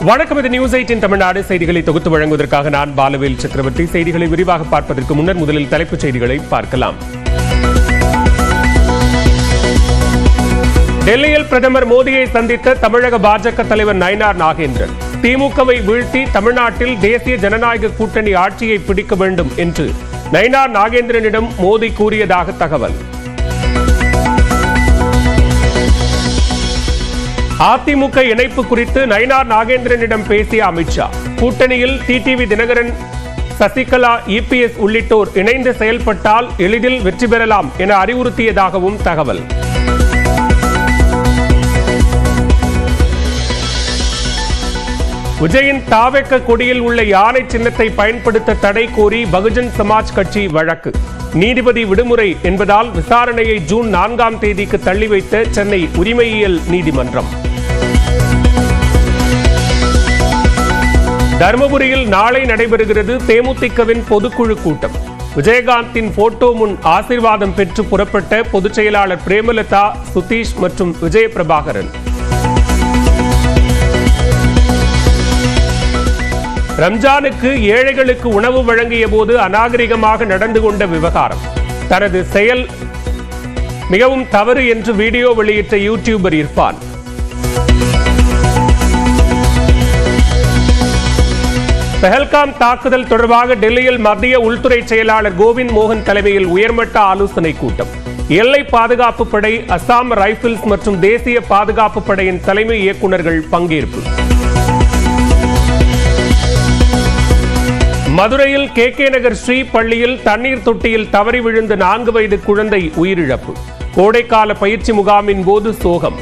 வணக்கம். இது நியூஸ் 8 தமிழ்நாடு செய்திகளை தொகுத்து வழங்குவதற்காக நான் பாலவேல் சக்கரவர்த்தி. செய்திகளை விரிவாக பார்ப்பதற்கு முன்னர் முதலில் தலைப்புச் செய்திகளை பார்க்கலாம். டெல்லியில் பிரதமர் மோடியை சந்தித்த தமிழக பாஜக தலைவர் நயினார் நாகேந்திரன் திமுகவை வீழ்த்தி தமிழ்நாட்டில் தேசிய ஜனநாயக கூட்டணி ஆட்சியை பிடிக்க வேண்டும் என்று நயினார் நாகேந்திரனிடம் மோடி கூறியதாக தகவல். அதிமுக இணைப்பு குறித்து நயினார் நாகேந்திரனிடம் பேசிய அமித்ஷா, கூட்டணியில் டிடிவி தினகரன், சசிகலா, இபிஎஸ் உள்ளிட்டோர் இணைந்து செயல்பட்டால் எளிதில் வெற்றி பெறலாம் என அறிவுறுத்தியதாகவும் தகவல். விஜயின் தாவேக்க கொடியில் உள்ள யானை சின்னத்தை பயன்படுத்த தடை கோரி பகுஜன் சமாஜ் கட்சி வழக்கு. நீதிபதி விடுமுறை என்பதால் விசாரணையை ஜூன் 4ஆம் தேதிக்கு தள்ளி வைத்த சென்னை உரிமையியல் நீதிமன்றம். தருமபுரியில் நாளை நடைபெறுகிறது தேமுதிகவின் பொதுக்குழு கூட்டம். விஜயகாந்தின் போட்டோ முன் ஆசீர்வாதம் பெற்று புறப்பட்ட பொதுச் செயலாளர் பிரேமலதா, சுதீஷ் மற்றும் விஜயபிரபாகரன். ரம்ஜானுக்கு ஏழைகளுக்கு உணவு வழங்கிய போது அநாகரிகமாக நடந்து கொண்ட விவகாரம். தனது செயல் மிகவும் தவறு என்று வீடியோ வெளியிட்ட யூடியூபர் இர்பான். பெஹல்காம் தாக்குதல் தொடர்பாக டெல்லியில் மத்திய உள்துறை செயலாளர் கோவிந்த் மோகன் தலைமையில் உயர்மட்ட ஆலோசனை கூட்டம். எல்லை பாதுகாப்பு படை, அசாம் ரைபிள்ஸ் மற்றும் தேசிய பாதுகாப்பு படையின் தலைமை இயக்குநர்கள் பங்கேற்பு. மதுரையில் கே நகர் ஸ்ரீ பள்ளியில் தண்ணீர் தொட்டியில் தவறி விழுந்த 4 வயது குழந்தை உயிரிழப்பு. கோடைக்கால பயிற்சி முகாமின் போது சோகம்.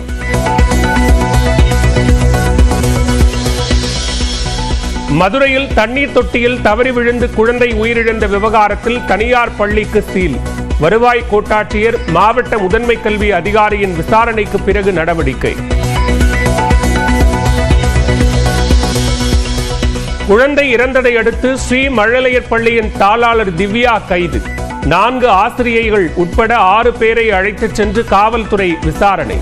மதுரையில் தண்ணீர் தொட்டியில் தவறி விழுந்து குழந்தை உயிரிழந்த விவகாரத்தில் தனியார் பள்ளிக்கு சீல். வருவாய் கோட்டாட்சியர், மாவட்ட முதன்மை கல்வி அதிகாரியின் விசாரணைக்கு பிறகு நடவடிக்கை. குழந்தை இறந்ததை அடுத்து ஸ்ரீ மழலையர் பள்ளியின் தாளாளர் திவ்யா கைது. 4 ஆசிரியைகள் உட்பட 6 பேரை அழைத்துச் சென்று காவல்துறை விசாரணை.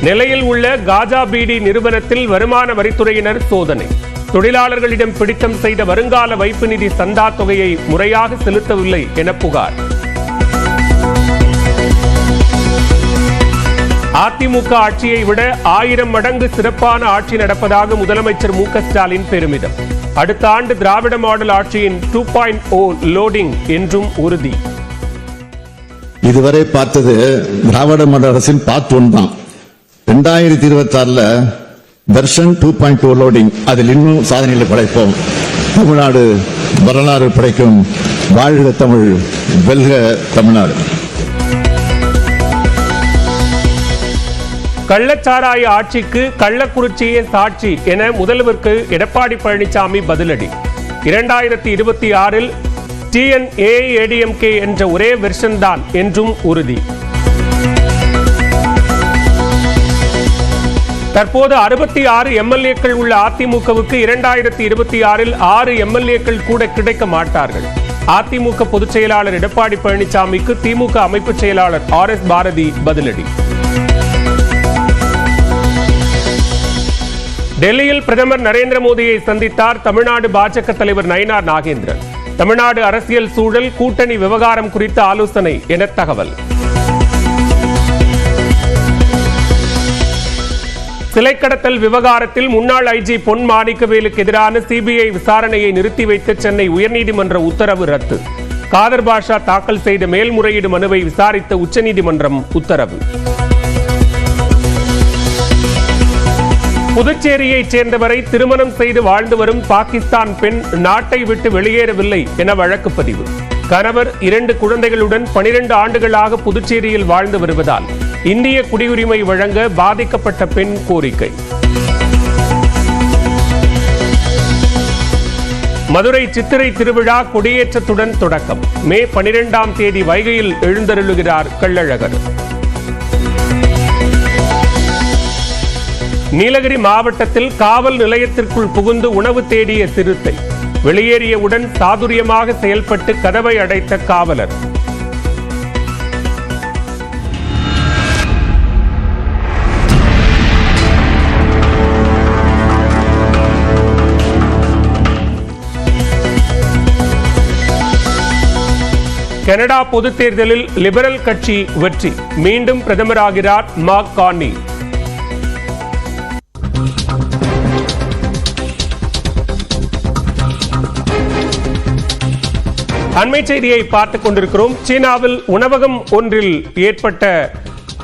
நெல்லையில் உள்ள காஜா பீடி நிறுவனத்தில் வருமான வரித்துறையினர் சோதனை. தொழிலாளர்களிடம் பிடித்தம் செய்த வருங்கால வைப்பு நிதி சந்தா தொகையை முறையாக செலுத்தவில்லை என புகார். அதிமுக ஆட்சியை விட 1000 மடங்கு சிறப்பான ஆட்சி நடப்பதாக முதலமைச்சர் மு.க. ஸ்டாலின் பெருமிதம். அடுத்த ஆண்டு திராவிட மாடல் ஆட்சியின் 2.0 லோடிங் என்றும் உறுதி. இதுவரை பார்த்தது திராவிட மாடல் அரசின் பார்ட் 1 தான். 2026 வெர்ஷன் 2.0 லோடிங். அதில் இன்னும் சாதனைகளை படைப்போம். தமிழ்நாடு வரலாறு படைக்கும். வாழ்க தமிழ், வெல்க தமிழ்நாடு. கள்ளச்சாராய ஆட்சிக்கு கள்ளக்குறிச்சியே சாட்சி என முதல்வருக்கு எடப்பாடி பழனிசாமி பதிலடி. 2026 TNAADMK என்ற ஒரே வெர்ஷன் தான் என்றும் உறுதி. தற்போது 66 எம்எல்ஏக்கள் உள்ள அதிமுகவுக்கு 2026 6 எம்எல்ஏக்கள் கூட கிடைக்க மாட்டார்கள். அதிமுக பொதுச் செயலாளர் எடப்பாடி பழனிசாமிக்கு திமுக அமைப்பு செயலாளர் RS பாரதி பதிலடி. டெல்லியில் பிரதமர் நரேந்திர மோடியை சந்தித்தார் தமிழ்நாடு பாஜக தலைவர் நயினார் நாகேந்திரன். தமிழ்நாடு அரசியல் சூழல், கூட்டணி விவகாரம் குறித்த ஆலோசனை என தகவல். சிலை கடத்தல் விவகாரத்தில் முன்னாள் ஐஜி பொன் மாணிக்கவேலுக்கு எதிரான சிபிஐ விசாரணையை நிறுத்தி வைத்த சென்னை உயர்நீதிமன்ற உத்தரவு ரத்து. காதர் பாஷா தாக்கல் செய்த மேல்முறையீடு மனுவை விசாரித்த உச்சநீதிமன்றம் உத்தரவு. புதுச்சேரியைச் சேர்ந்தவரை திருமணம் செய்து வாழ்ந்து வரும் பாகிஸ்தான் பெண் நாட்டை விட்டு வெளியேறவில்லை என வழக்கு பதிவு. கணவர் 2 குழந்தைகளுடன் 12 ஆண்டுகளாக புதுச்சேரியில் வாழ்ந்து வருவதால் இந்திய குடியுரிமை வழங்க பாதிக்கப்பட்ட பெண் கோரிக்கை. மதுரை சித்திரை திருவிழா கொடியேற்றத்துடன் தொடக்கம். மே 12ஆம் தேதி வைகையில் எழுந்தருளுகிறார் கள்ளழகர். நீலகிரி மாவட்டத்தில் காவல் நிலையத்திற்குள் புகுந்து உணவு தேடிய சிறுத்தை. வெளியேறியவுடன் சாதுரியமாக செயல்பட்டு கதவை அடைத்த காவலர். கனடா பொதுத் தேர்தலில் லிபரல் கட்சி வெற்றி, மீண்டும் பிரதமராகிறார் மார்க் கார்னி. அண்மை செய்தியை பார்த்துக் கொண்டிருக்கிறோம். சீனாவில் உணவகம் ஒன்றில் ஏற்பட்ட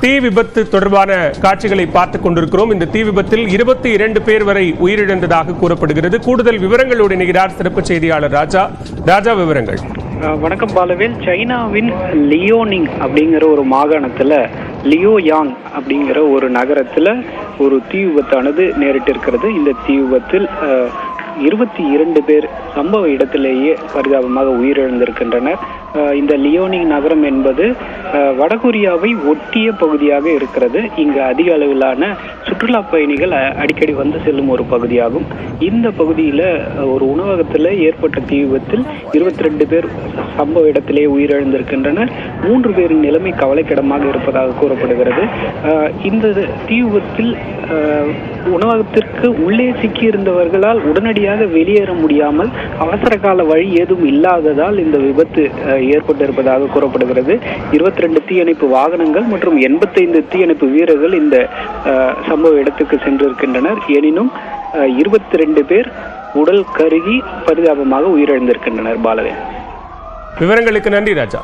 தீ விபத்து தொடர்பான காட்சிகளை பார்த்துக் கொண்டிருக்கிறோம். இந்த தீ விபத்தில் 22 பேர் வரை உயிரிழந்ததாக கூறப்படுகிறது. கூடுதல் விவரங்களோடு இணைகிறார் சிறப்பு செய்தியாளர் ராஜா. ராஜா, விவரங்கள். வணக்கம் பாலவேல். சைனாவின் லியோனிங் அப்படிங்கிற ஒரு மாகாணத்துல லியோயாங் அப்படிங்கிற ஒரு நகரத்துல ஒரு தீ விபத்தானது நேரிட்டிருக்கிறது. இந்த தீ விபத்தில் 22 பேர் சம்பவ இடத்திலேயே பரிதாபமாக உயிரிழந்திருக்கின்றனர். இந்த லியோனிங் நகரம் என்பது வடகொரியாவை ஒட்டிய பகுதியாக இருக்கிறது. இங்கு அதிக அளவிலான சுற்றுலா பயணிகள் அடிக்கடி வந்து செல்லும் ஒரு பகுதியாகும். இந்த பகுதியில் ஒரு உணவகத்தில் ஏற்பட்ட தீ விபத்தில் 22 பேர் சம்பவ இடத்திலேயே உயிரிழந்திருக்கின்றனர். 3 பேரின் நிலைமை கவலைக்கிடமாக இருப்பதாக கூறப்படுகிறது. இந்த தீ விபத்தில் உணவகத்திற்கு உள்ளே சிக்கியிருந்தவர்களால் உடனடியாக வெளியேற முடியாமல் அவசர கால வழி ஏதும் இல்லாததால் இந்த விபத்து ஏற்பட்டிருப்பதாக கூறப்படுகிறது. 22 தீயணைப்பு வாகனங்கள் மற்றும் 85 தீயணைப்பு வீரர்கள் இந்த சம்பவ இடத்துக்கு சென்றிருக்கின்றனர். எனினும் 22 பேர் உடல் கருகி பரிதாபமாக உயிரிழந்திருக்கின்றனர். பாலவேல், விவரங்களுக்கு நன்றி ராஜா.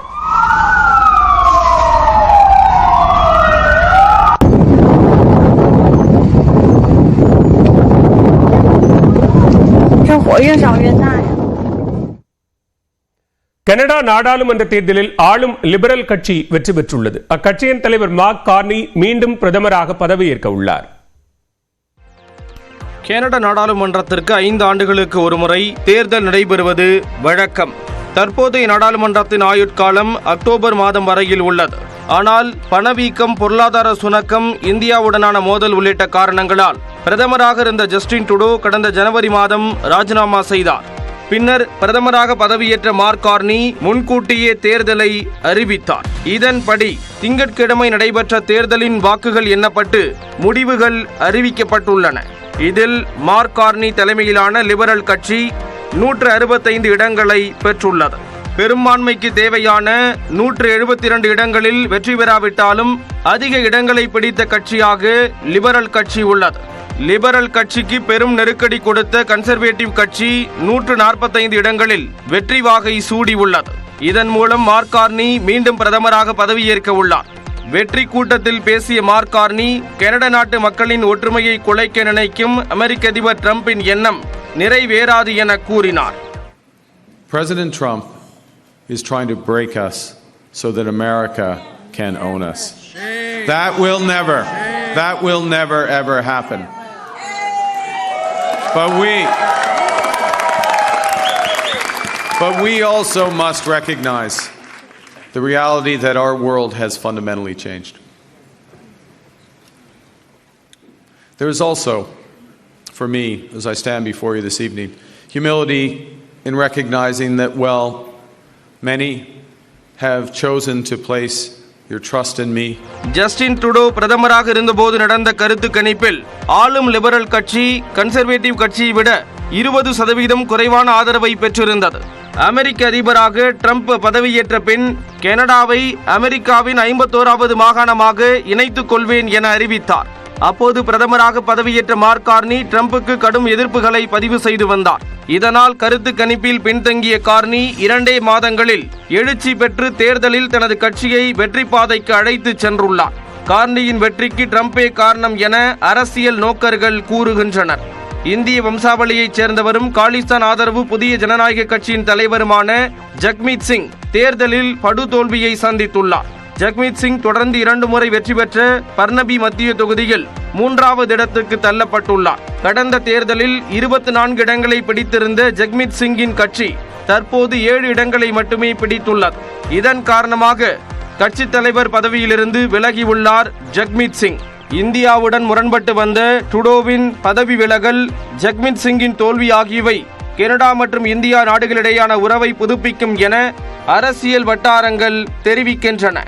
கனடா நாடாளுமன்ற தேர்தலில் ஆளும் லிபரல் கட்சி வெற்றி பெற்றுள்ளது. அக்கட்சியின் தலைவர் மார்க் கார்னி மீண்டும் பிரதமராக பதவியேற்க உள்ளார். கனடா நாடாளுமன்றத்திற்கு 5 ஆண்டுகளுக்கு ஒருமுறை தேர்தல் நடைபெறுவது வழக்கம். தற்போதைய நாடாளுமன்றத்தின் ஆயுட்காலம் அக்டோபர் மாதம் வரையில் உள்ளது. ஆனால் பணவீக்கம், பொருளாதார சுணக்கம், இந்தியாவுடனான மோதல் உள்ளிட்ட காரணங்களால் பிரதமராக இருந்த ஜஸ்டின் ட்ரூடோ கடந்த ஜனவரி மாதம் ராஜினாமா செய்தார். பின்னர் பிரதமராக பதவியேற்ற மார்க் கார்னி முன்கூட்டியே தேர்தலை அறிவித்தார். இதன்படி திங்கட்கிழமை நடைபெற்ற தேர்தலின் வாக்குகள் எண்ணப்பட்டு முடிவுகள் அறிவிக்கப்பட்டுள்ளன. இதில் மார்க் கார்னி தலைமையிலான லிபரல் கட்சி 165 இடங்களை பெற்றுள்ளது. பெரும்பான்மைக்கு தேவையான 172 இடங்களில் வெற்றி பெறாவிட்டாலும் அதிக இடங்களை பிடித்த கட்சியாக லிபரல் கட்சி உள்ளது. லிபரல் கட்சிக்கு பெரும் நெருக்கடி கொடுத்த கன்சர்வேட்டிவ் கட்சி 145 இடங்களில் வெற்றி வாகை சூடி உள்ளது. இதன் மூலம் மார்க் கார்னி மீண்டும் பிரதமராக பதவியேற்க உள்ளார். வெற்றி கூட்டத்தில் பேசிய மார்க் கார்னி, கனடா நாட்டு மக்களின் ஒற்றுமையை குலைக்க நினைக்கும் அமெரிக்க அதிபர் டிரம்பின் எண்ணம் நிறைவேறாது என கூறினார். President Trump is trying to break us so that America can own us. That will never ever happen. But we also must recognize the reality that our world has fundamentally changed. There is also, for me, as I stand before you this evening, humility in recognizing that, well, many have chosen to place your trust in me. Justin Trudeau பிரதமராக இருந்தபோது நடந்த கருத்து கணிப்பில் ஆளும் liberal கட்சி conservative கட்சியை விட 20% குறைவான ஆதரவை பெற்றிருந்தது. அமெரிக்க அதிபராக ட்ரம்ப் பதவியேற்ற பின் கனடாவை அமெரிக்காவின் 51வது மாகாணமாக இணைத்துக் கொள்வேன் என அறிவித்தார். அப்போது பிரதமராக பதவியேற்ற மார்க் கார்னி ட்ரம்புக்கு கடும் எதிர்ப்புகளை பதிவு செய்து வந்தார். இதனால் கருத்து கணிப்பில் பின்தங்கிய கார்னி 2 மாதங்களில் எழுச்சி பெற்று தேர்தலில் தனது கட்சியை வெற்றி பாதைக்கு அழைத்து சென்றுள்ளார். கார்னியின் வெற்றிக்கு ட்ரம்பே காரணம் என அரசியல் நோக்கர்கள் கூறுகின்றனர். இந்திய வம்சாவளியைச் சேர்ந்தவரும் காலிஸ்தான் ஆதரவு புதிய ஜனநாயக கட்சியின் தலைவருமான ஜக்மீத் சிங் தேர்தலில் படுதோல்வியை சந்தித்துள்ளார். ஜக்மீத் சிங் தொடர்ந்து 2 முறை வெற்றி பெற்ற பர்னபி மத்திய தொகுதியில் 3வது இடத்துக்கு தள்ளப்பட்டுள்ளார். கடந்த தேர்தலில் 24 இடங்களை பிடித்திருந்த ஜக்மீத் சிங்கின் கட்சி தற்போது 7 இடங்களை மட்டுமே பிடித்துள்ளது. இதன் காரணமாக கட்சி தலைவர் பதவியிலிருந்து விலகியுள்ளார் ஜக்மீத் சிங். இந்தியாவுடன் முரண்பட்டு வந்த ட்ரூடோவின் பதவி விலகல், ஜக்மீத் சிங்கின் தோல்வி ஆகியவை கனடா மற்றும் இந்தியா நாடுகளிடையான உறவை புதுப்பிக்கும் என அரசியல் வட்டாரங்கள் தெரிவிக்கின்றன.